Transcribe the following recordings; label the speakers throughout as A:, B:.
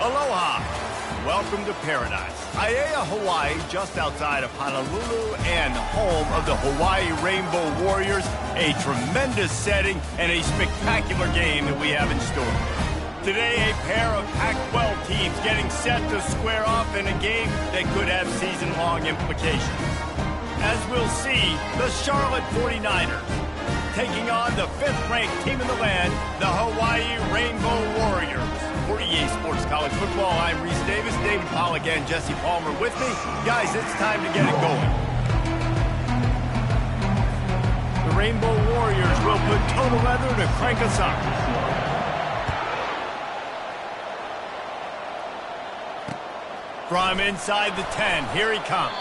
A: Aloha. Welcome to paradise. Aiea, Hawaii, just outside of Honolulu and home of the Hawaii Rainbow Warriors. A tremendous setting and a spectacular game that we have in store. Today, a pair of Pac-12 teams getting set to square off in a game that could have season-long implications. As we'll see, the Charlotte 49ers taking on the 5th-ranked team in the land, the Hawaii Rainbow Warriors. For EA Sports College Football, I'm Reese Davis, David Pollack, and Jesse Palmer with me. Guys, it's time to get it going. The Rainbow Warriors will put total leather to crank us up. From inside the 10, here he comes.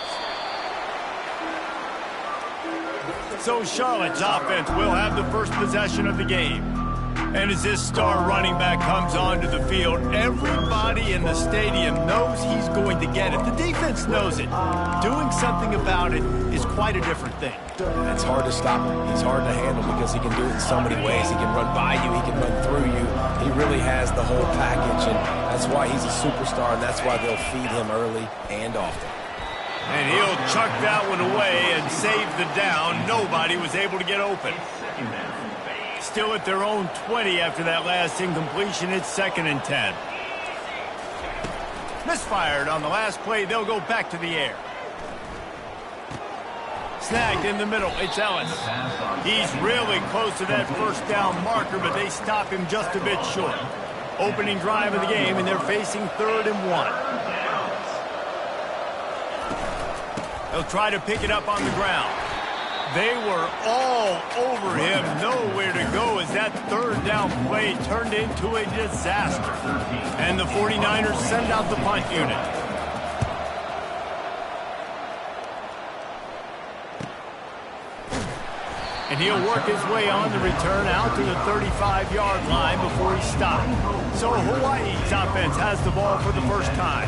A: So Charlotte's offense will have the first possession of the game. And as this star running back comes onto the field, everybody in the stadium knows he's going to get it. The defense knows it. Doing something about it is quite a different thing.
B: It's hard to stop him. He's hard to handle because he can do it in so many ways. He can run by you. He can run through you. He really has the whole package, and that's why he's a superstar, and that's why they'll feed him early and often.
A: And he'll chuck that one away and save the down. Nobody was able to get open. Still at their own 20 after that last incompletion. It's 2nd and 10. Misfired on the last play. They'll go back to the air. Snagged in the middle. It's Ellis. He's really close to that first down marker, but they stop him just a bit short. Opening drive of the game, and they're facing 3rd and 1. They'll try to pick it up on the ground. They were all over him, nowhere to go as that 3rd down play turned into a disaster. And the 49ers send out the punt unit. And he'll work his way on the return out to the 35-yard line before he's stopped. So Hawaii's offense has the ball for the first time.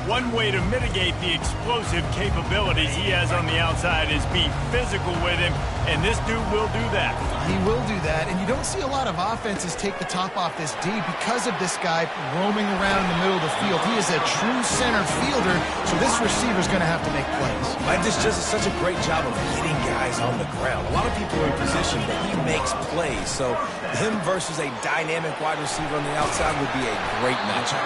A: One way to mitigate the explosive capabilities he has on the outside is be physical with him, and this dude will do that.
C: He will do that, and you don't see a lot of offenses take the top off this D because of this guy roaming around in the middle of the field. He is a true center fielder, so this receiver's going to have to make plays.
B: Mike just does such a great job of hitting guys on the ground. A lot of people are in position, but he makes plays, so him versus a dynamic wide receiver on the outside would be a great matchup.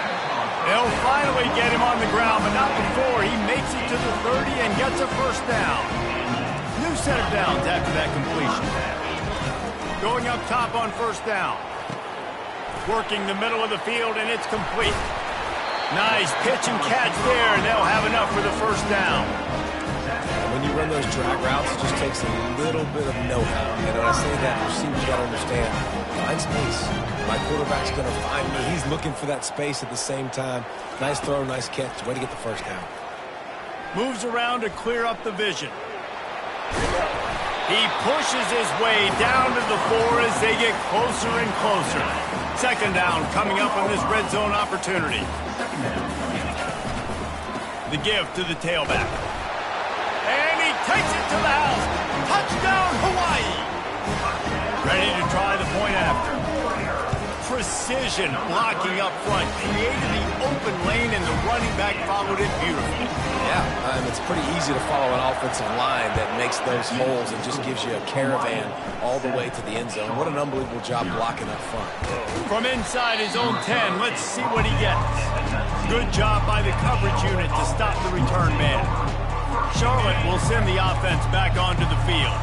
A: They'll finally get him on the ground, but not before he makes it to the 30 and gets a first down. New set of downs after that completion. Going up top on first down. Working the middle of the field, and it's complete. Nice pitch and catch there, and they'll have enough for the first down.
B: When you run those drag routes, it just takes a little bit of know-how. And when I say that, receivers got to understand, find space. My quarterback's going to find me. He's looking for that space at the same time. Nice throw, nice catch. Way to get the first down.
A: Moves around to clear up the vision. He pushes his way down to the 4 as they get closer and closer. 2nd down coming up on this red zone opportunity. The give to the tailback. And he takes it to the house. Touchdown, Hawaii. Ready to try the point after. Precision blocking up front, created the open lane, and the running back followed it beautifully.
B: Yeah, it's pretty easy to follow an offensive line that makes those holes and just gives you a caravan all the way to the end zone. What an unbelievable job blocking up front.
A: From inside his own 10, let's see what he gets. Good job by the coverage unit to stop the return man. Charlotte will send the offense back onto the field.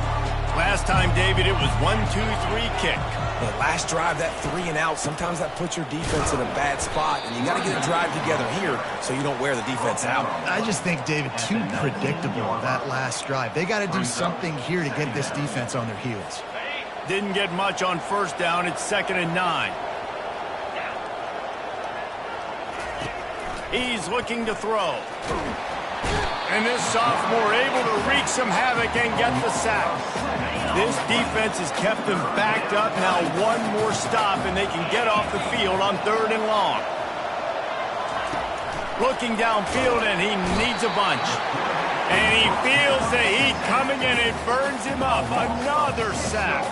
A: Last time, David, it was 1-2-3 kick.
B: The last drive, that 3 and out, sometimes that puts your defense in a bad spot, and you got to get a drive together here so you don't wear the defense out.
C: I just think, David, too predictable, that last drive. They got to do something here to get this defense on their heels.
A: Didn't get much on first down. It's 2nd and 9. He's looking to throw. And this sophomore able to wreak some havoc and get the sack. This defense has kept them backed up. Now one more stop and they can get off the field on 3rd and long. Looking downfield and he needs a bunch. And he feels the heat coming and it burns him up. Another sack.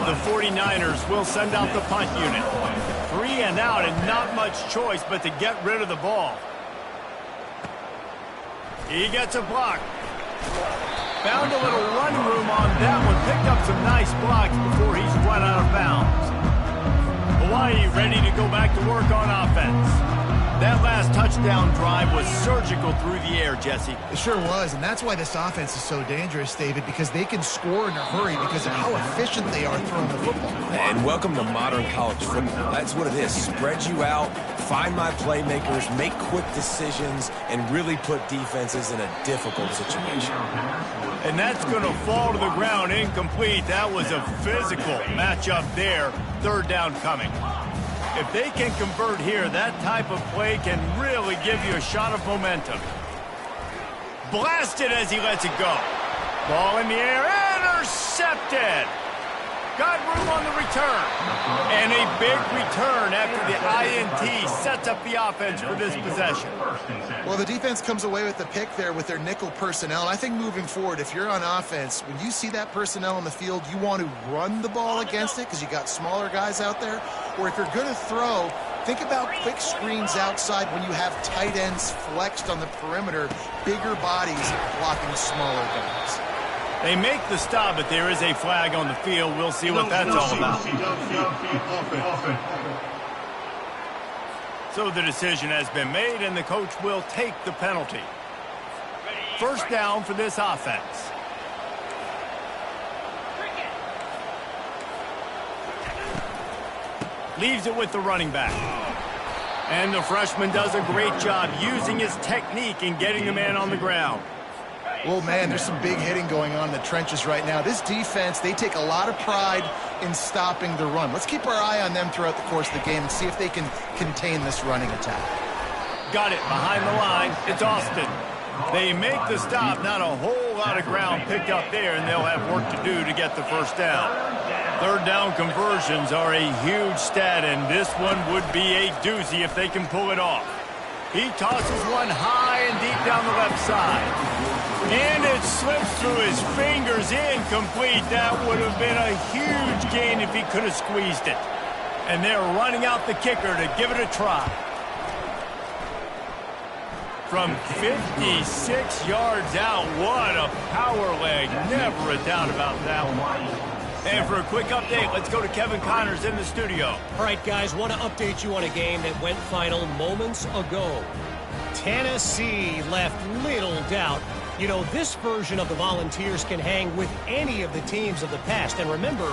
A: The 49ers will send out the punt unit. 3 and out and not much choice but to get rid of the ball. He gets a block. Found a little running room on that one. Picked up some nice blocks before he's run out of bounds. Hawaii ready to go back to work on offense. That last touchdown drive was surgical through the air, Jesse.
C: It sure was, and that's why this offense is so dangerous, David, because they can score in a hurry because of how efficient they are throwing the football.
B: And welcome to modern college football. That's what it is. Spread you out, find my playmakers, make quick decisions, and really put defenses in a difficult situation.
A: And that's going to fall to the ground incomplete. That was a physical matchup there. Third down coming. If they can convert here, that type of play can really give you a shot of momentum. Blasted as he lets it go. Ball in the air, intercepted. Got room on the return. And a big return after the INT sets up the offense for this possession.
C: Well, the defense comes away with the pick there with their nickel personnel. And I think moving forward, if you're on offense, when you see that personnel on the field, you want to run the ball against it because you got smaller guys out there. Or if you're going to throw, think about quick screens outside when you have tight ends flexed on the perimeter, bigger bodies blocking smaller guys.
A: They make the stop, but there is a flag on the field. We'll see what that's all about. So the decision has been made, and the coach will take the penalty. First down for this offense. Leaves it with the running back. And the freshman does a great job using his technique and getting the man on the ground.
C: Well, man, there's some big hitting going on in the trenches right now. This defense, they take a lot of pride in stopping the run. Let's keep our eye on them throughout the course of the game and see if they can contain this running attack.
A: Got it behind the line. It's Austin. They make the stop. Not a whole lot of ground picked up there, and they'll have work to do to get the first down. Third down conversions are a huge stat, and this one would be a doozy if they can pull it off. He tosses one high and deep down the left side. And it slips through his fingers, incomplete. That would have been a huge gain if he could have squeezed it. And they're running out the kicker to give it a try. From 56 yards out, what a power leg. Never a doubt about that one. And for a quick update, let's go to Kevin Connors in the studio.
D: All right, guys, want to update you on a game that went final moments ago. Tennessee left little doubt. You know, this version of the Volunteers can hang with any of the teams of the past. And remember,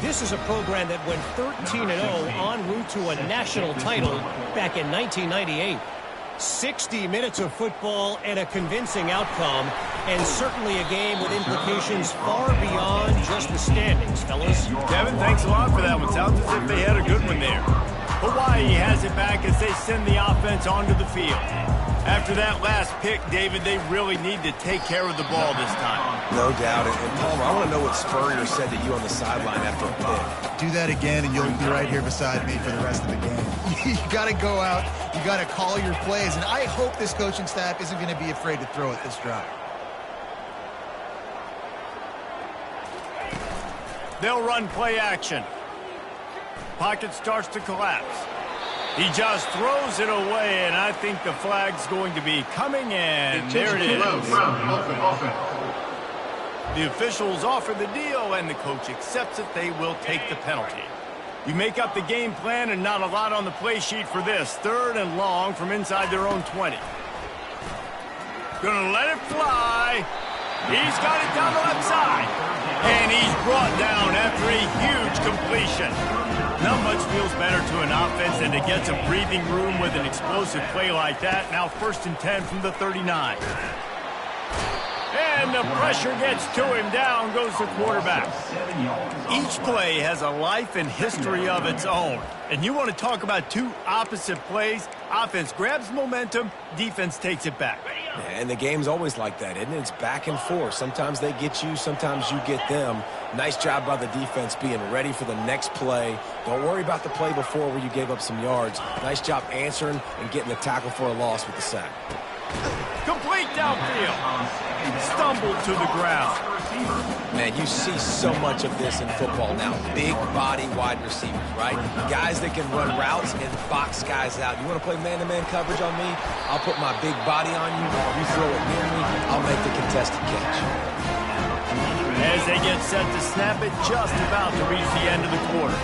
D: this is a program that went 13-0 en route to a national title back in 1998. 60 minutes of football and a convincing outcome, and certainly a game with implications far beyond just the standings, fellas.
A: Kevin, thanks a lot for that one. Sounds as if they had a good one there. Hawaii has it back as they send the offense onto the field. After that last pick, David, they really need to take care of the ball this time.
B: No doubt. And Palmer, I want to know what Spurrier said to you on the sideline after a pick.
C: Do that again, and you'll be right here beside me for the rest of the game. You got to go out. You got to call your plays. And I hope this coaching staff isn't going to be afraid to throw it this drive.
A: They'll run play action. Pocket starts to collapse. He just throws it away, and I think the flag's going to be coming, and there it is. The officials offer the deal, and the coach accepts it. They will take the penalty. You make up the game plan, and not a lot on the play sheet for this. Third and long from inside their own 20. Gonna let it fly. He's got it down the left side. And he's brought down after a huge completion. Not much feels better to an offense than to get some breathing room with an explosive play like that. Now 1st and 10 from the 39. And the pressure gets to him. Down goes the quarterback. Each play has a life and history of its own. And you want to talk about two opposite plays. Offense grabs momentum, defense takes it back.
B: And the game's always like that, isn't it? It's back and forth. Sometimes they get you, sometimes you get them. Nice job by the defense being ready for the next play. Don't worry about the play before where you gave up some yards. Nice job answering and getting the tackle for a loss with the sack.
A: Complete downfield. Stumbled to the ground.
B: Man, you see so much of this in football now. Big body wide receivers, right? Guys that can run routes and box guys out. You want to play man-to-man coverage on me? I'll put my big body on you. You throw it near me, I'll make the contested catch.
A: As they get set to snap it, just about to reach the end of the quarter.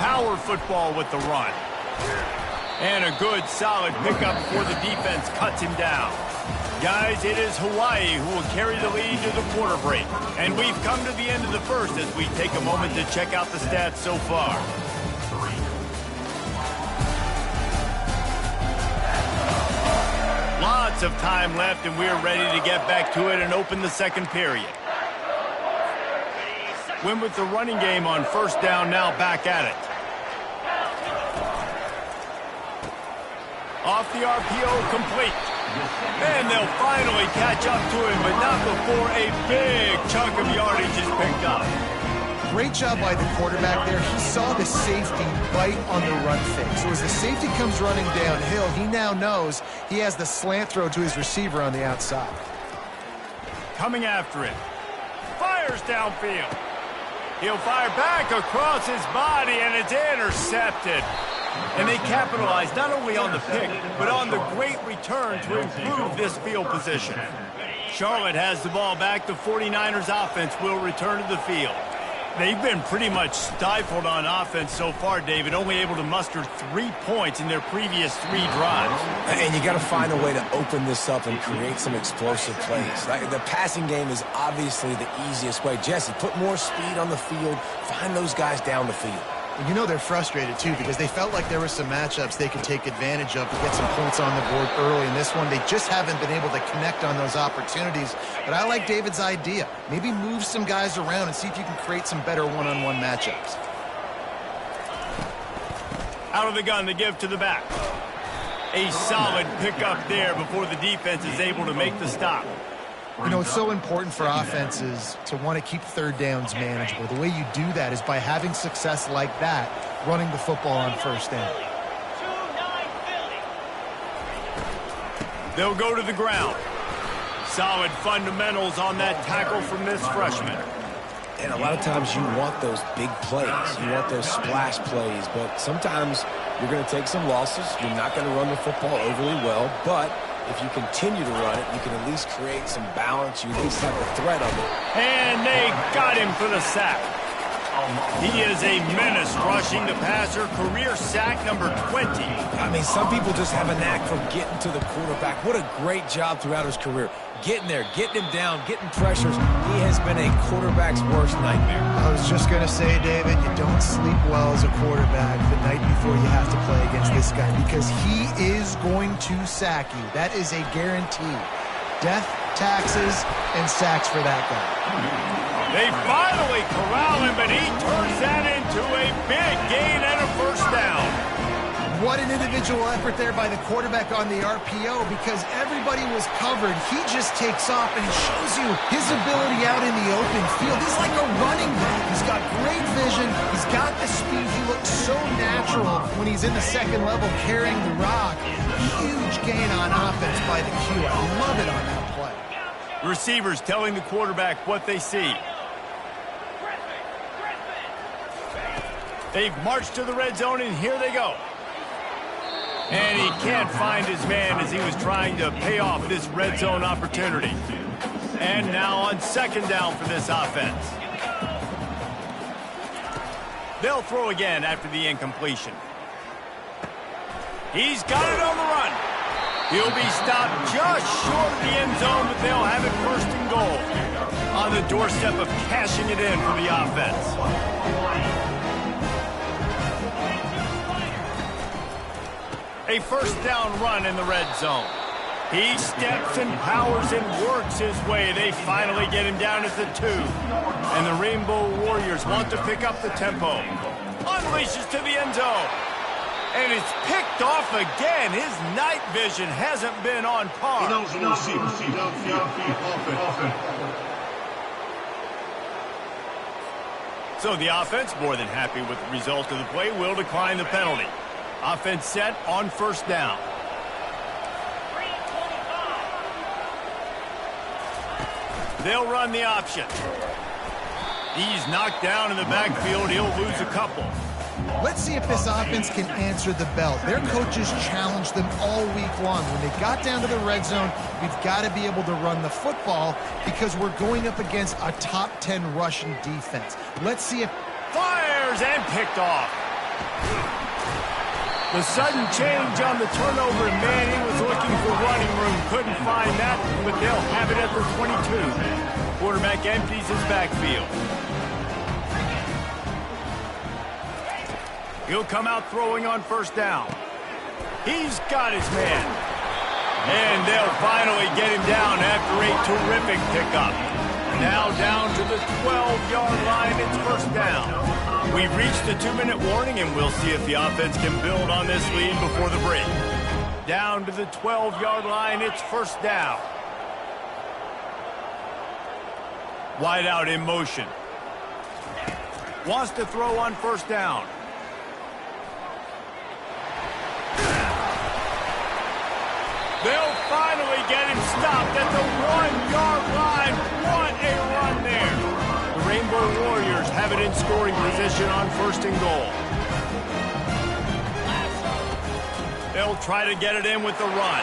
A: Power football with the run. And a good, solid pickup before the defense cuts him down. Guys, it is Hawaii who will carry the lead to the quarter break. And we've come to the end of the first as we take a moment to check out the stats so far. Lots of time left, and we're ready to get back to it and open the second period. Win with the running game on first down, now back at it. Off the RPO, complete. And they'll finally catch up to him, but not before a big chunk of yardage is picked up.
C: Great job by the quarterback there. He saw the safety bite on the run fake. So as the safety comes running downhill, he now knows he has the slant throw to his receiver on the outside.
A: Coming after it. Fires downfield. He'll fire back across his body, and it's intercepted. And they capitalize not only on the pick, but on the great return to improve this field position. Charlotte has the ball back. The 49ers offense will return to the field. They've been pretty much stifled on offense so far, David, only able to muster 3 points in their previous 3 drives.
B: And you got to find a way to open this up and create some explosive plays. The passing game is obviously the easiest way. Jesse, put more speed on the field. Find those guys down the field.
C: You know they're frustrated, too, because they felt like there were some matchups they could take advantage of to get some points on the board early. In this one, they just haven't been able to connect on those opportunities. But I like David's idea. Maybe move some guys around and see if you can create some better one-on-one matchups.
A: Out of the gun, the give to the back. A solid pickup there before the defense is able to make the stop.
C: You know, it's so important for offenses to want to keep third downs manageable. The way you do that is by having success like that, running the football on first down.
A: They'll go to the ground. Solid fundamentals on that tackle from this freshman.
B: And a lot of times you want those big plays. You want those splash plays. But sometimes you're going to take some losses. You're not going to run the football overly well. But if you continue to run it, you can at least create some balance. You at least have a threat of it.
A: And they got him for the sack. He is a menace rushing the passer. Career sack number 20.
B: I mean, some people just have a knack for getting to the quarterback. What a great job throughout his career. Getting there, getting him down, getting pressures. He has been a quarterback's worst nightmare.
C: I was just going to say, David, you don't sleep well as a quarterback the night before you have to play against this guy because he is going to sack you. That is a guarantee. Death, taxes, and sacks for that guy.
A: They finally corral him, but he turns that into a big gain and a first down.
C: What an individual effort there by the quarterback on the RPO because everybody was covered. He just takes off and he shows you his ability out in the open field. He's like a running back. He's got great vision. He's got the speed. He looks so natural when he's in the second level carrying the rock. Huge gain on offense by the Q. I love it on that play.
A: Receivers telling the quarterback what they see. They've marched to the red zone, and here they go. And he can't find his man as he was trying to pay off this red zone opportunity. And now on second down for this offense. They'll throw again after the incompletion. He's got it on the run. He'll be stopped just short of the end zone, but they'll have it first and goal. On the doorstep of cashing it in for the offense. A first down run in the red zone. He steps and powers and works his way. They finally get him down at the 2. And the Rainbow Warriors want to pick up the tempo. Unleashes to the end zone. And it's picked off again. His night vision hasn't been on par. So the offense, more than happy with the result of the play, will decline the penalty. Offense set on first down. They'll run the option. He's knocked down in the backfield. He'll lose a couple.
C: Let's see if this offense can answer the bell. Their coaches challenged them all week long. When they got down to the red zone, we've got to be able to run the football because we're going up against a top 10 rushing defense. Let's see if...
A: Fires and picked off. The sudden change on the turnover, and man, he was looking for running room. Couldn't find that, but they'll have it at the 22. Quarterback empties his backfield. He'll come out throwing on first down. He's got his man. And they'll finally get him down after a terrific pickup. Now down to the 12-yard line. It's first down. We've reached the 2-minute warning, and we'll see if the offense can build on this lead before the break. Down to the 12-yard line. It's first down. Wide out in motion. Wants to throw on first down. They'll finally get him stopped at the 1-yard line. What a run there. The Rainbow Warriors have it in scoring position on first and goal. They'll try to get it in with the run.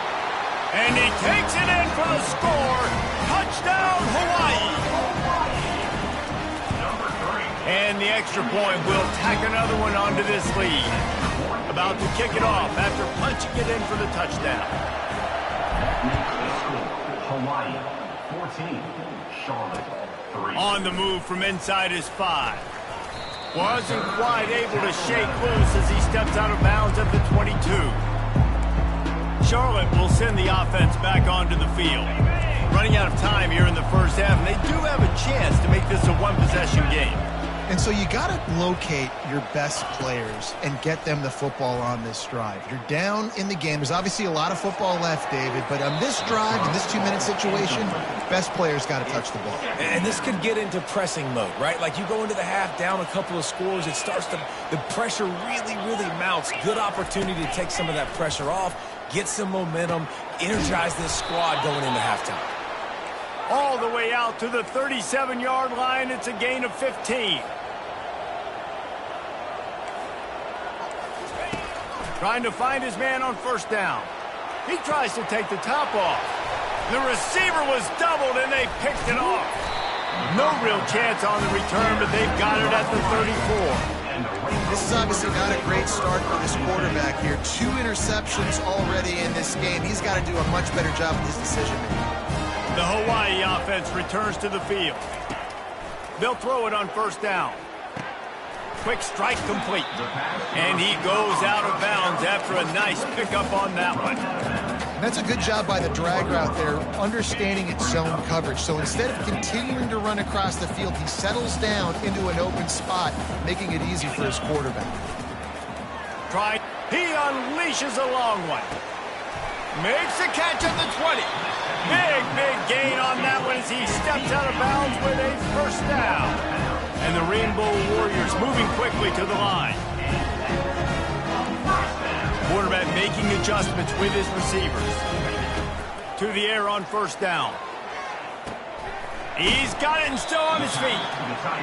A: And he takes it in for the score. Touchdown, Hawaii. And the extra point will tack another one onto this lead. About to kick it off after punching it in for the touchdown.
E: Hawaii 14, Charlotte 3.
A: On the move from inside his 5. Wasn't quite able to shake loose as he steps out of bounds at the 22. Charlotte will send the offense back onto the field. Running out of time here in the first half, and they do have a chance to make this a one-possession game.
C: And so you got to locate your best players and get them the football on this drive. You're down in the game. There's obviously a lot of football left, David, but on this drive, in this 2-minute situation, best players got to touch the ball.
B: And this could get into pressing mode, right? Like you go into the half down a couple of scores, it starts to, the pressure really, really mounts. Good opportunity to take some of that pressure off, get some momentum, energize this squad going into halftime.
A: All the way out to the 37-yard line. It's a gain of 15. Trying to find his man on first down. He tries to take the top off. The receiver was doubled, and they picked it off. No real chance on the return, but they've got it at the 34.
C: This is obviously not a great start for this quarterback here. 2 interceptions already in this game. He's got to do a much better job with his decision-making.
A: The Hawaii offense returns to the field. They'll throw it on first down. Quick strike complete. And he goes out of bounds after a nice pickup on that one.
C: That's a good job by the drag route there, understanding its zone coverage. So instead of continuing to run across the field, he settles down into an open spot, making it easy for his quarterback.
A: He unleashes a long one. Makes the catch at the 20. Big gain on that one as he steps out of bounds with a first down. And the Rainbow Warriors moving quickly to the line. Quarterback making adjustments with his receivers. To the air on first down. He's got it and still on his feet.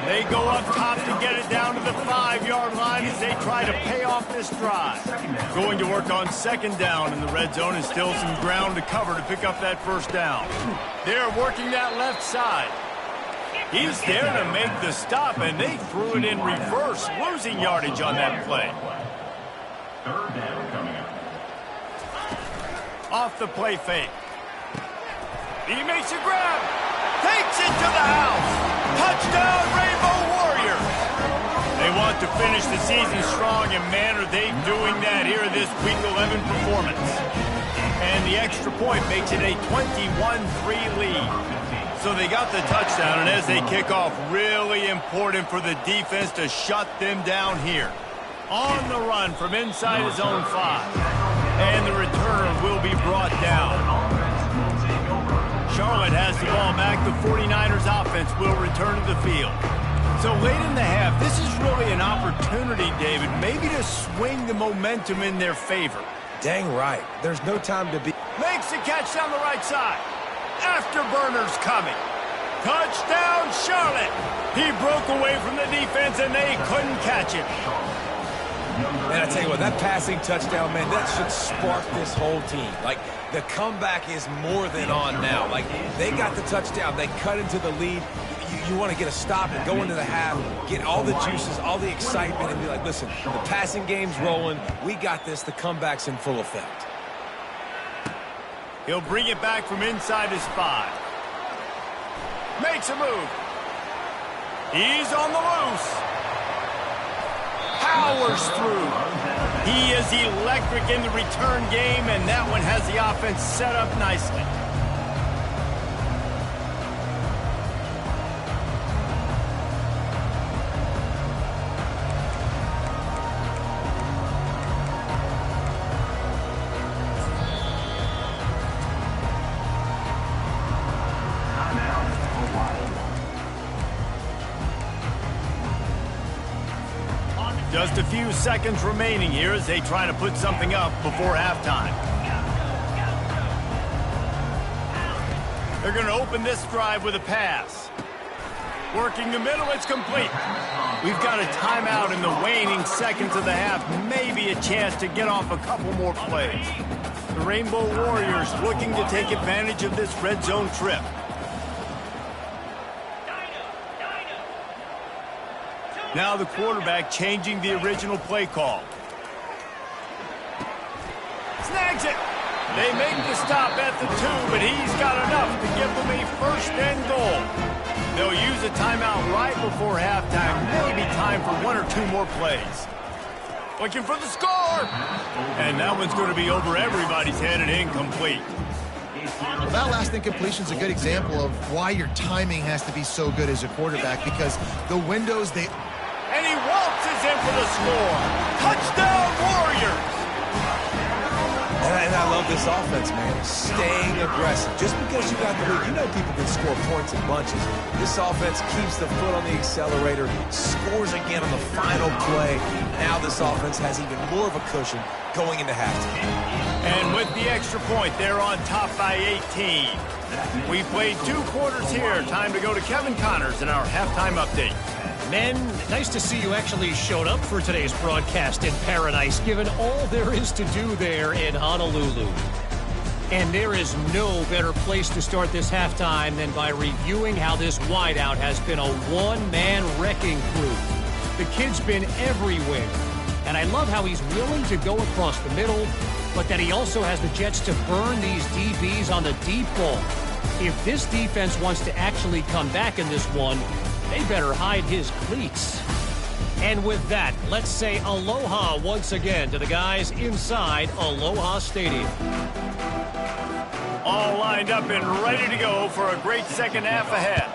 A: They go up top to get it down to the 5-yard line as they try to pay off this drive. Going to work on second down in the red zone and still some ground to cover to pick up that first down. They're working that left side. He's there to make the stop, and they threw it in reverse, losing yardage on that play.
E: Third down coming up.
A: Off the play fake. He makes a grab. Takes it to the house. Touchdown, Rainbow Warriors. They want to finish the season strong, and man, are they doing that here in this Week 11 performance. And the extra point makes it a 21-3 lead. So they got the touchdown, and as they kick off, really important for the defense to shut them down here. On the run from inside his own 5. And the returner will be brought down. Charlotte has the ball back. The 49ers offense will return to the field. So late in the half, this is really an opportunity, David, maybe to swing the momentum in their favor.
B: Dang right. There's no time to be...
A: Makes the catch down the right side. Afterburners coming. Touchdown, Charlotte! He broke away from the defense, and they couldn't catch him.
B: And I tell you what, that passing touchdown, man, that should spark this whole team. Like, the comeback is more than on now. Like, they got the touchdown. They cut into the lead. You want to get a stop and go into the half, get all the juices, all the excitement, and be like, listen, the passing game's rolling. We got this. The comeback's in full effect.
A: He'll bring it back from inside his 5. Makes a move. He's on the loose. Powers through. He is electric in the return game, and that one has the offense set up nicely. Just a few seconds remaining here as they try to put something up before halftime. They're going to open this drive with a pass. Working the middle, it's complete. We've got a timeout in the waning seconds of the half. Maybe a chance to get off a couple more plays. The Rainbow Warriors looking to take advantage of this red zone trip. Now the quarterback changing the original play call. Snags it. They make the stop at the 2, but he's got enough to give them a first and goal. They'll use a timeout right before halftime. Maybe time for 1 or 2 more plays. Looking for the score. And that one's going to be over everybody's head and incomplete.
C: Well, that last incompletion is a good example of why your timing has to be so good as a quarterback, because the windows, they...
A: And he waltzes in for the score. Touchdown, Warriors!
B: And I love this offense, man. Staying aggressive. Just because you got the lead, you know people can score points in bunches. This offense keeps the foot on the accelerator, scores again on the final play. Now this offense has even more of a cushion going into halftime.
A: And with the extra point, they're on top by 18. We played 2 quarters here. Time to go to Kevin Connors in our halftime update.
D: Men, nice to see you actually showed up for today's broadcast in paradise, given all there is to do there in Honolulu. And there is no better place to start this halftime than by reviewing how this wideout has been a one-man wrecking crew. The kid's been everywhere, and I love how he's willing to go across the middle, but that he also has the jets to burn these DBs on the deep ball. If this defense wants to actually come back in this one, they better hide his cleats. And with that, let's say aloha once again to the guys inside Aloha Stadium.
A: All lined up and ready to go for a great second half ahead.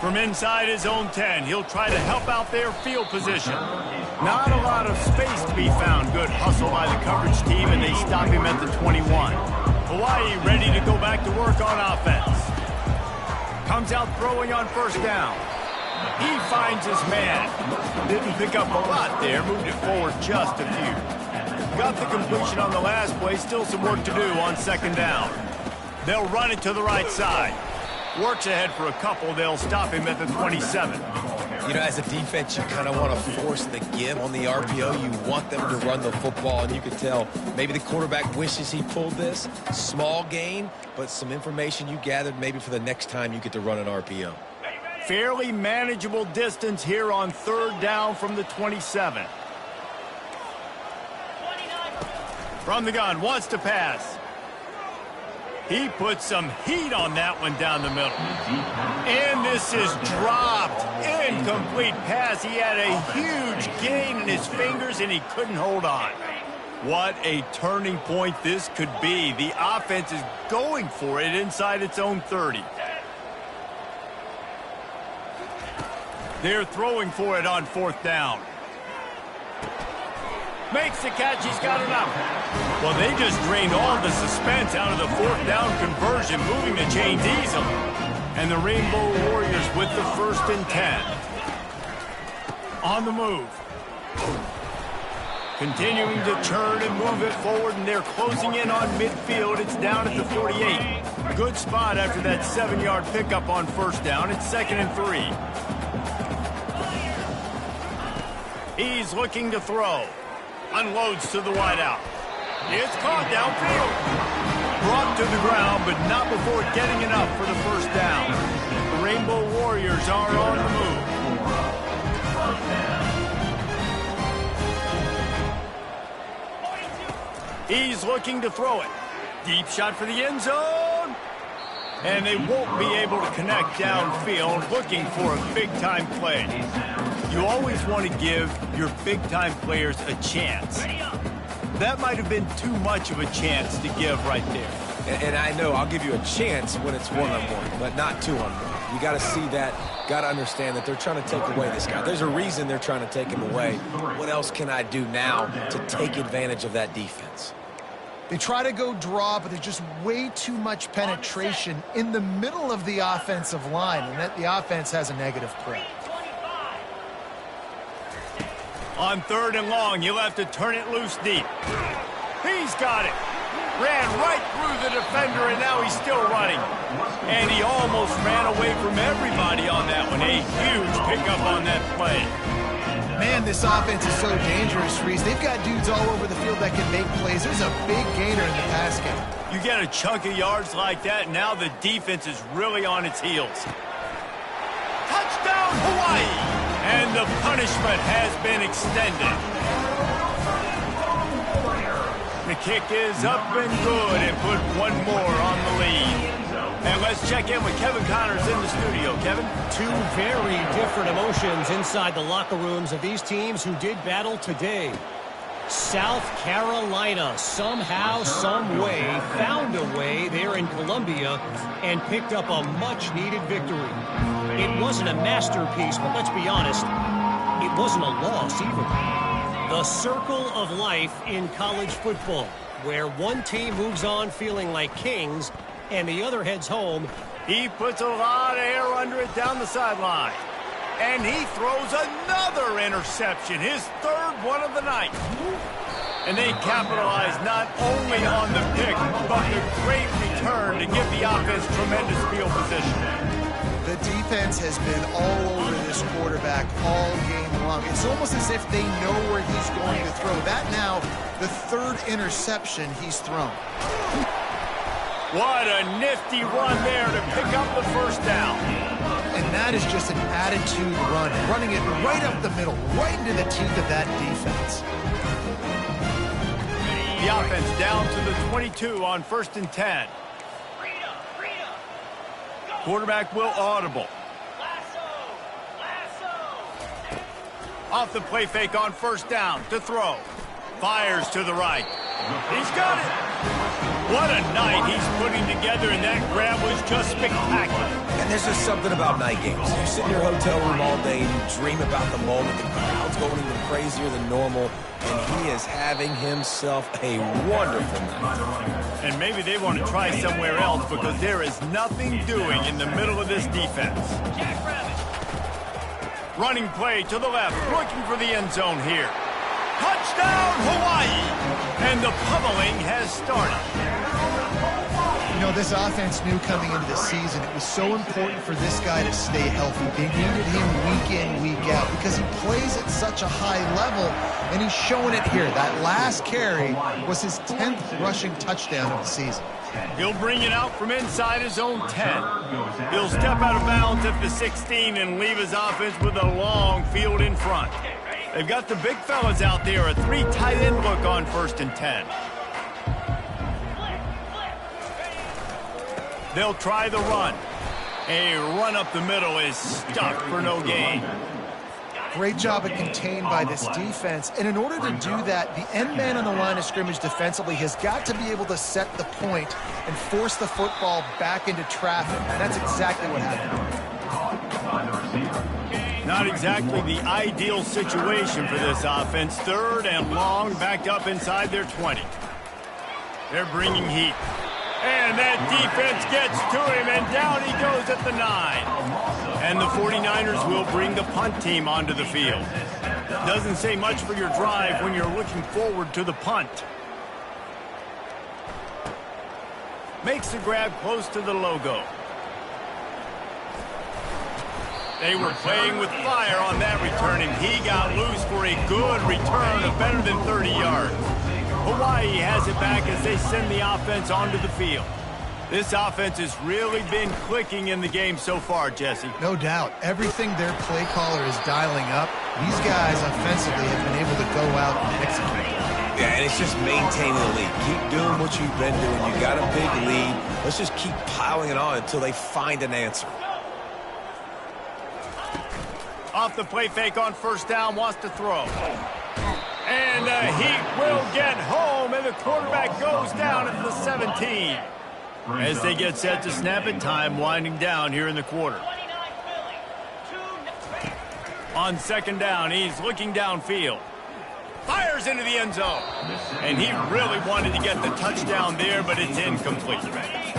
A: From inside his own 10, he'll try to help out their field position. Not a lot of space to be found. Good hustle by the coverage team, and they stop him at the 21. Hawaii ready to go back to work on offense. Comes out throwing on first down. He finds his man. Didn't pick up a lot there. Moved it forward just a few. Got the completion on the last play. Still some work to do on second down. They'll run it to the right side. Works ahead for a couple. They'll stop him at the 27.
B: You know, as a defense, you kind of want to force the give on the RPO. You want them to run the football, and you can tell maybe the quarterback wishes he pulled this. Small gain, but some information you gathered maybe for the next time you get to run an RPO.
A: Fairly manageable distance here on third down from the 27. From the gun, wants to pass. He puts some heat on that one down the middle. And this is dropped. Incomplete pass. He had a huge gain in his fingers, and he couldn't hold on. What a turning point this could be. The offense is going for it inside its own 30. They're throwing for it on fourth down. Makes the catch. He's got enough. Well, they just drained all the suspense out of the fourth down conversion, moving the chains easily. And the Rainbow Warriors with the 1st and 10. On the move. Continuing to turn and move it forward, and they're closing in on midfield. It's down at the 48. Good spot after that 7-yard pickup on first down. It's 2nd and 3. He's looking to throw. Unloads to the wideout. It's caught downfield. Brought to the ground, but not before getting enough for the first down. The Rainbow Warriors are on the move. He's looking to throw it. Deep shot for the end zone. And they won't be able to connect downfield, looking for a big-time play. You always want to give your big-time players a chance. That might have been too much of a chance to give right there.
B: And I know I'll give you a chance when it's one-on-one, but not two-on-one. You got to see that, got to understand that they're trying to take away this guy. There's a reason they're trying to take him away. What else can I do now to take advantage of that defense?
C: They try to go draw, but there's just way too much penetration in the middle of the offensive line, and that the offense has a negative play.
A: On 3rd and long, you'll have to turn it loose deep. He's got it. Ran right through the defender, and now he's still running. And he almost ran away from everybody on that one. A huge pickup on that play.
C: Man, this offense is so dangerous, Reese. They've got dudes all over the field that can make plays. There's a big gainer in the pass game.
A: You get a chunk of yards like that, now the defense is really on its heels. Touchdown, Hawaii! And the punishment has been extended. The kick is up and good and put one more on the lead. And let's check in with Kevin Connors in the studio. Kevin?
D: Two very different emotions inside the locker rooms of these teams who did battle today. South Carolina somehow, some way, found a way there in Columbia and picked up a much-needed victory. It wasn't a masterpiece, but let's be honest, it wasn't a loss either. The circle of life in college football, where one team moves on feeling like kings and the other heads home.
A: He puts a lot of air under it down the sideline. And he throws another interception, his 3rd one of the night. And they capitalize not only on the pick, but the great return to give the offense tremendous field position.
C: The defense has been all over this quarterback all game long. It's almost as if they know where he's going to throw. That now, the 3rd interception he's thrown.
A: What a nifty run there to pick up the first down.
C: And that is just an attitude run, running it right up the middle, right into the teeth of that defense.
A: The offense down to the 22 on 1st and 10. Quarterback will audible. Off the play fake on first down to throw. Fires to the right. He's got it. What a night he's putting together, and that grab was just spectacular.
B: And there's just something about night games. You sit in your hotel room all day and you dream about the moment. The crowd's going even crazier than normal, and he is having himself a wonderful night.
A: And maybe they want to try somewhere else because there is nothing doing in the middle of this defense. Running play to the left, looking for the end zone here. Touchdown, Hawaii! And the pummeling has started.
C: You know, this offense knew coming into the season it was so important for this guy to stay healthy. They needed him week in, week out because he plays at such a high level, and he's showing it here. That last carry was his 10th rushing touchdown of the season.
A: He'll bring it out from inside his own 10. He'll step out of bounds at the 16 and leave his offense with a long field in front. They've got the big fellas out there, a 3 tight end look on 1st and 10. They'll try the run. A run up the middle is stuck for no gain.
C: Great job of contained by this defense. And in order to do that, the end man on the line of scrimmage defensively has got to be able to set the point and force the football back into traffic. And that's exactly what happened.
A: Not exactly the ideal situation for this offense. 3rd and long, backed up inside their 20. They're bringing heat. And that defense gets to him, and down he goes at the 9. And the 49ers will bring the punt team onto the field. Doesn't say much for your drive when you're looking forward to the punt. Makes the grab close to the logo. They were playing with fire on that return, and he got loose for a good return of better than 30 yards. Hawaii has it back as they send the offense onto the field. This offense has really been clicking in the game so far, Jesse.
C: No doubt. Everything their play caller is dialing up, these guys offensively have been able to go out and execute.
B: Yeah, and it's just maintaining the lead. Keep doing what you've been doing. You got a big lead. Let's just keep piling it on until they find an answer.
A: Off the play fake on first down, wants to throw. And he will get home, and the quarterback goes down at the 17. As they get set to snap it, time winding down here in the quarter. On second down, he's looking downfield. Fires into the end zone. And he really wanted to get the touchdown there, but it's incomplete.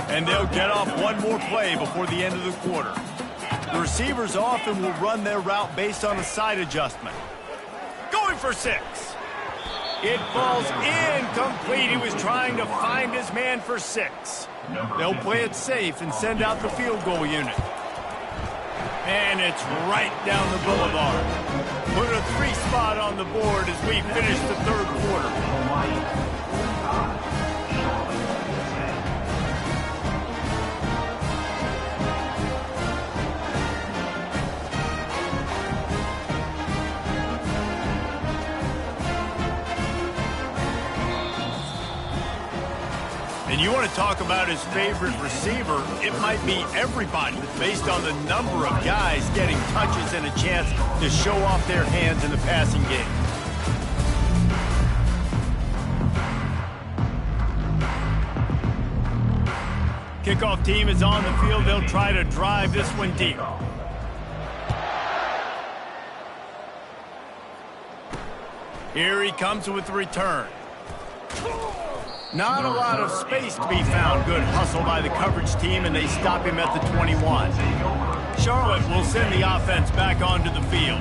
A: And they'll get off one more play before the end of the quarter. The receivers often will run their route based on a side adjustment. Going for 6. It falls incomplete. He was trying to find his man for 6. They'll play it safe and send out the field goal unit. And it's right down the boulevard. Put a 3 spot on the board as we finish the third quarter. And you want to talk about his favorite receiver, it might be everybody, based on the number of guys getting touches and a chance to show off their hands in the passing game. Kickoff team is on the field. They'll try to drive this one deep. Here he comes with the return. Not a lot of space to be found. Good hustle by the coverage team, and they stop him at the 21. Charlotte will send the offense back onto the field.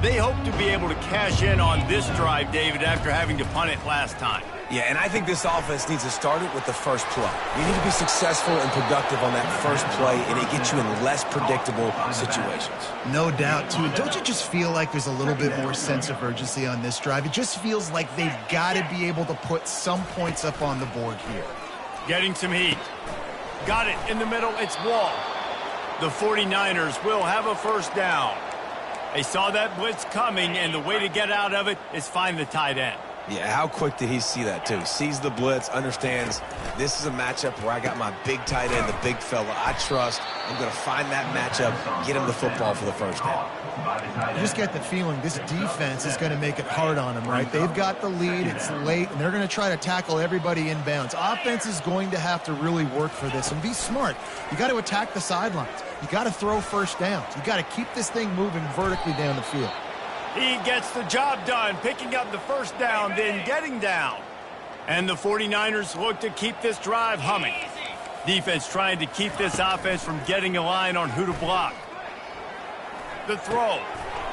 A: They hope to be able to cash in on this drive, David, after having to punt it last time.
B: Yeah, and I think this offense needs to start it with the first play. You need to be successful and productive on that first play, and it gets you in less predictable situations.
C: No doubt, too. Don't you just feel like there's a little bit more sense of urgency on this drive? It just feels like they've got to be able to put some points up on the board here.
A: Getting some heat. Got it in the middle. It's Wall. The 49ers will have a first down. They saw that blitz coming, and the way to get out of it is find the tight end.
B: Yeah, how quick did he see that, too? Sees the blitz, understands this is a matchup where I got my big tight end, the big fella I trust. I'm going to find that matchup, get him the football for the first down.
C: You just get the feeling this defense is going to make it hard on them, right? They've got the lead, it's late, and they're going to try to tackle everybody inbounds. Offense is going to have to really work for this and be smart. You got to attack the sidelines. You got to throw first downs. You got to keep this thing moving vertically down the field.
A: He gets the job done, picking up the first down, then getting down. And the 49ers look to keep this drive humming. Defense trying to keep this offense from getting a line on who to block. The throw,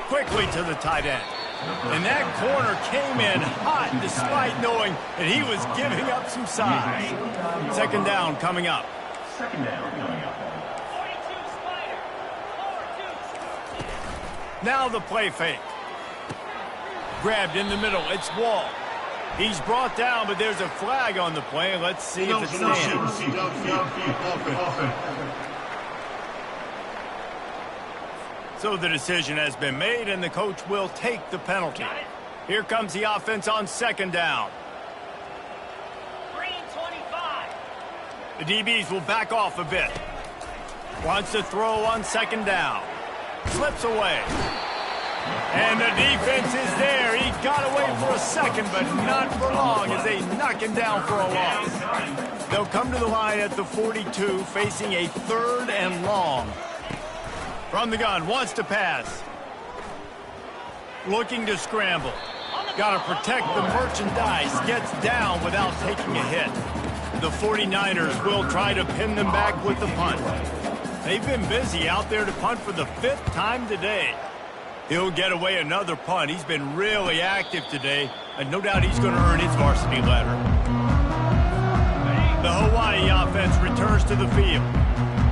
A: quickly to the tight end. And that corner came in hot despite knowing that he was giving up some size. Second down coming up.
E: Second down coming up.
A: Now the play fake. Grabbed in the middle. It's Wall. He's brought down, but there's a flag on the play. Let's see if it stands. So the decision has been made, and the coach will take the penalty. Here comes the offense on second down. The DBs will back off a bit. Wants to throw on second down. Slips away. And the defense is there. He got away for a second, but not for long as they knock him down for a loss. They'll come to the line at the 42, facing a third and long. From the gun, wants to pass. Looking to scramble. Got to protect the merchandise. Gets down without taking a hit. The 49ers will try to pin them back with the punt. They've been busy out there to punt for the 5th time today. He'll get away another punt. He's been really active today, and no doubt he's going to earn his varsity letter. The Hawaii offense returns to the field.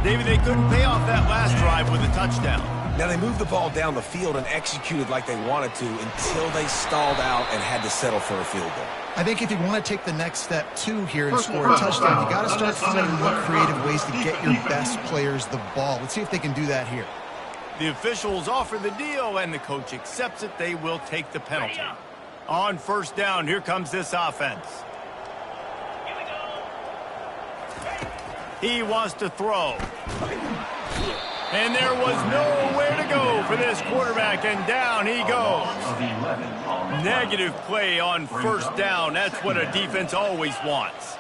A: David, they couldn't pay off that last drive with a touchdown.
B: Now, they moved the ball down the field and executed like they wanted to until they stalled out and had to settle for a field goal.
C: I think if you want to take the next step, too, here and score a touchdown, you got to start finding more creative ways to get your best players the ball. Let's see if they can do that here.
A: The officials offer the deal, and the coach accepts it. They will take the penalty. On first down, here comes this offense. He wants to throw. And there was nowhere to go for this quarterback, and down he goes. Negative play on first down. That's what a defense always wants.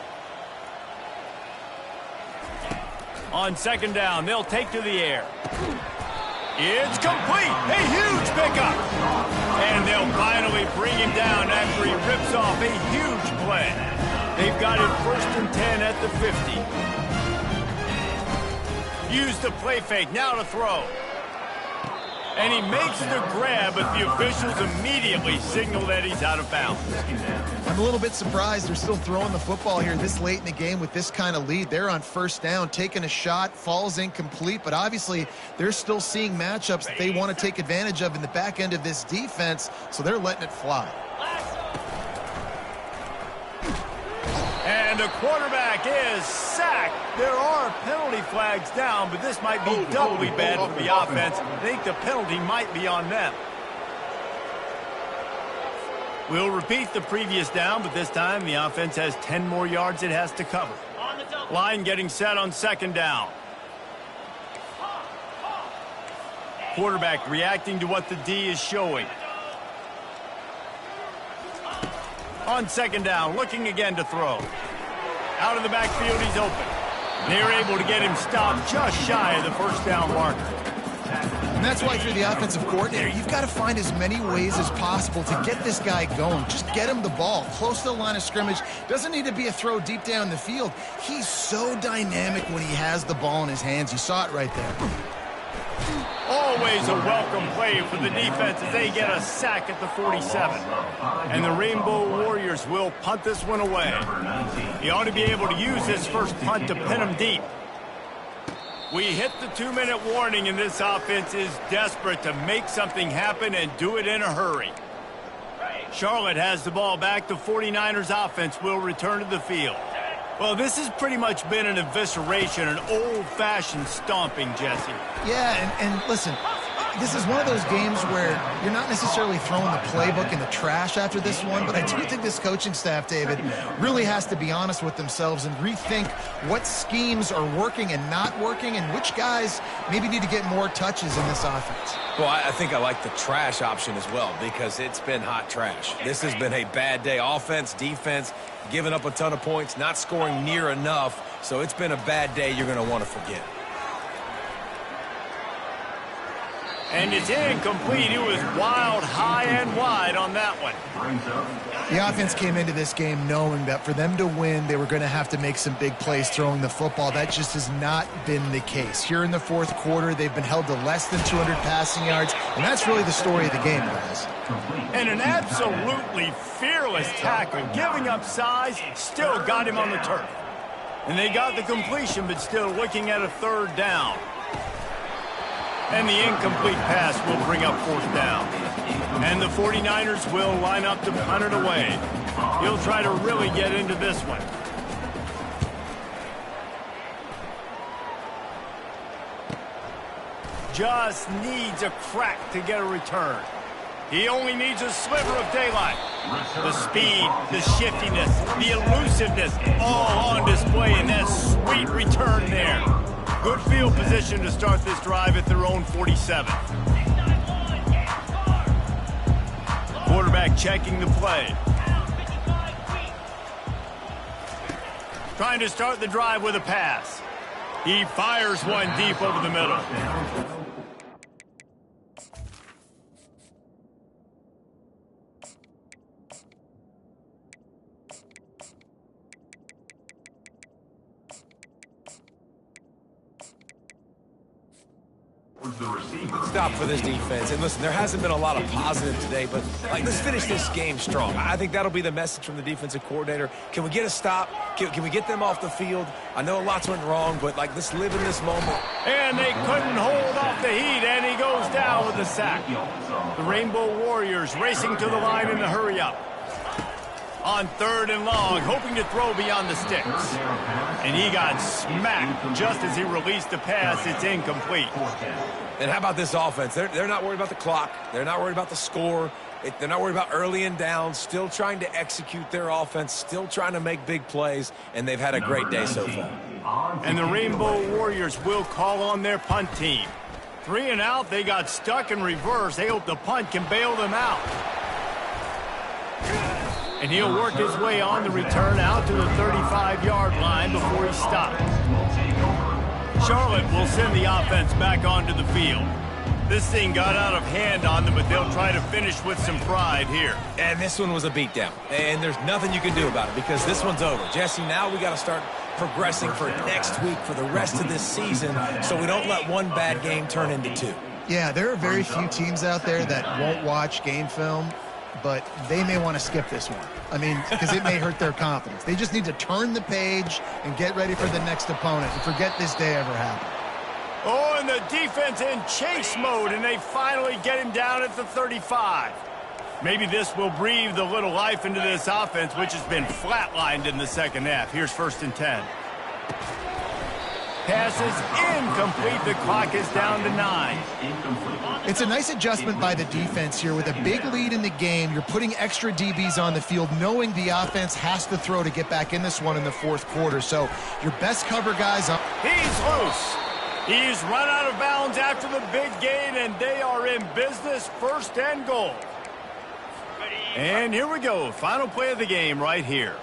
A: On second down, they'll take to the air. It's complete. A huge pickup. And they'll finally bring him down after he rips off a huge play. They've got it 1st and 10 at the 50. Use the play fake, now to throw. And he makes the grab, but the officials immediately signal that he's out of bounds.
C: I'm a little bit surprised they're still throwing the football here this late in the game with this kind of lead. They're on first down, taking a shot, falls incomplete, but obviously they're still seeing matchups that they want to take advantage of in the back end of this defense, so they're letting it fly.
A: And the quarterback is sacked. There are penalty flags down, but this might be doubly bad for the offense. I think the penalty might be on them. We'll repeat the previous down, but this time the offense has 10 more yards it has to cover. Line getting set on second down. Quarterback reacting to what the D is showing. On second down, looking again to throw. Out of the backfield, he's open. They're able to get him stopped just shy of the first down marker.
C: And that's why, if you're the offensive coordinator, you've got to find as many ways as possible to get this guy going. Just get him the ball close to the line of scrimmage. Doesn't need to be a throw deep down the field. He's so dynamic when he has the ball in his hands. You saw it right there.
A: Always a welcome play for the defense as they get a sack at the 47. And the Rainbow Warriors will punt this one away. He ought to be able to use this first punt to pin him deep. We hit the 2-minute warning, and this offense is desperate to make something happen and do it in a hurry. Charlotte has the ball back. The 49ers offense will return to the field. Well, this has pretty much been an evisceration, an old-fashioned stomping, Jesse.
C: Yeah, and listen, this is one of those games where you're not necessarily throwing the playbook in the trash after this one, but I do think this coaching staff, David, really has to be honest with themselves and rethink what schemes are working and not working and which guys maybe need to get more touches in this offense.
B: Well, I think I like the trash option as well because it's been hot trash. This has been a bad day. Offense, defense, giving up a ton of points, not scoring near enough. So it's been a bad day you're going to want to forget.
A: And it's incomplete. It was wild, high and wide on that one.
C: The offense came into this game knowing that for them to win, they were going to have to make some big plays throwing the football. That just has not been the case. Here in the fourth quarter, they've been held to less than 200 passing yards, and that's really the story of the game, guys.
A: And an absolutely fearless tackle, giving up size, still got him on the turf. And they got the completion, but still looking at a third down. And the incomplete pass will bring up fourth down. And the 49ers will line up to punt it away. He'll try to really get into this one. Just needs a crack to get a return. He only needs a sliver of daylight. The speed, the shiftiness, the elusiveness, all on display in that sweet return there. Good field position to start this drive at their own 47. Quarterback checking the play. Trying to start the drive with a pass. He fires one deep over the middle.
E: runs the receiver.
B: Stop for this defense. And listen, there hasn't been a lot of positive today, but let's finish this game strong. I think that'll be the message from the defensive coordinator. Can we get a stop? Can we get them off the field? I know lots went wrong, but let's live in this moment.
A: And they couldn't hold off the heat, and he goes down with a sack. The Rainbow Warriors racing to the line in a hurry-up. On 3rd and long, hoping to throw beyond the sticks. And he got smacked just as he released the pass. It's incomplete.
B: And how about this offense? They're not worried about the clock. They're not worried about the score. They're not worried about early and down. Still trying to execute their offense. Still trying to make big plays. And they've had a great day so far.
A: And the Rainbow Warriors will call on their punt team. 3 and out. They got stuck in reverse. They hope the punt can bail them out. And he'll work his way on the return out to the 35-yard line before he stops. Charlotte will send the offense back onto the field. This thing got out of hand on them, but they'll try to finish with some pride here.
B: And this one was a beatdown. And there's nothing you can do about it because this one's over. Jesse, now we got to start progressing for next week for the rest of this season so we don't let one bad game turn into 2.
C: Yeah, there are very few teams out there that won't watch game film, but they may want to skip this one. I mean, because it may hurt their confidence. They just need to turn the page and get ready for the next opponent and forget this day ever happened.
A: Oh, and the defense in chase mode, and they finally get him down at the 35. Maybe this will breathe a little life into this offense, which has been flatlined in the second half. Here's 1st and 10. Pass is incomplete. The clock is down to 9.
C: It's a nice adjustment by the defense here. With a big lead in the game, you're putting extra DBs on the field, knowing the offense has to throw to get back in this one in the 4th quarter. So your best cover guys on.
A: He's loose. He's run out of bounds after the big gain, and they are in business. 1st and goal. And here we go. Final play of the game right here.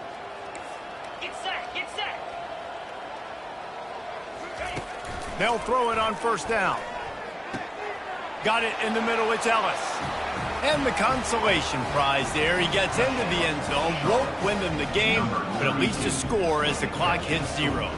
F: Get set, get set.
A: They'll throw it on 1st down. Got it in the middle. It's Ellis. And the consolation prize there. He gets into the end zone. Won't win them the game, but at least a score as the clock hits 0.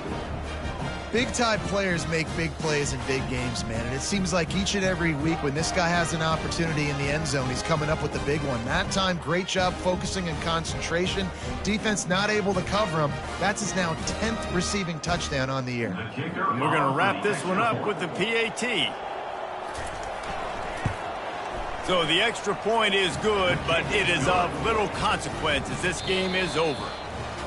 C: Big-time players make big plays in big games, man. And it seems like each and every week when this guy has an opportunity in the end zone, he's coming up with the big one. That time, great job focusing and concentration. Defense not able to cover him. That's his now 10th receiving touchdown on the year.
A: And we're going to wrap this one up with the PAT. So the extra point is good, but it is of little consequence as this game is over.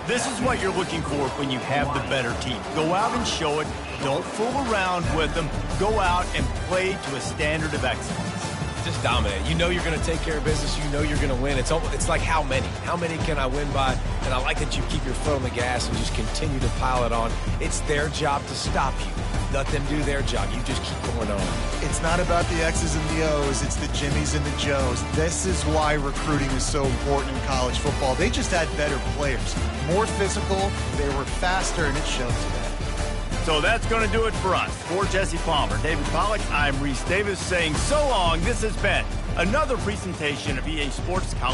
A: This is what you're looking for when you have the better team. Go out and show it. Don't fool around with them. Go out and play to a standard of excellence.
B: Just dominate. You know you're going to take care of business. You know you're going to win. It's like how many? How many can I win by? And I like that you keep your foot on the gas and just continue to pile it on. It's their job to stop you. Let them do their job. You just keep going on.
C: It's not about the X's and the O's. It's the Jimmies and the Joes. This is why recruiting is so important in college football. They just had better players. More physical. They were faster, and it shows today.
A: So that's going to do it for us. For Jesse Palmer, David Pollack, I'm Reese Davis saying so long. This has been another presentation of EA Sports College.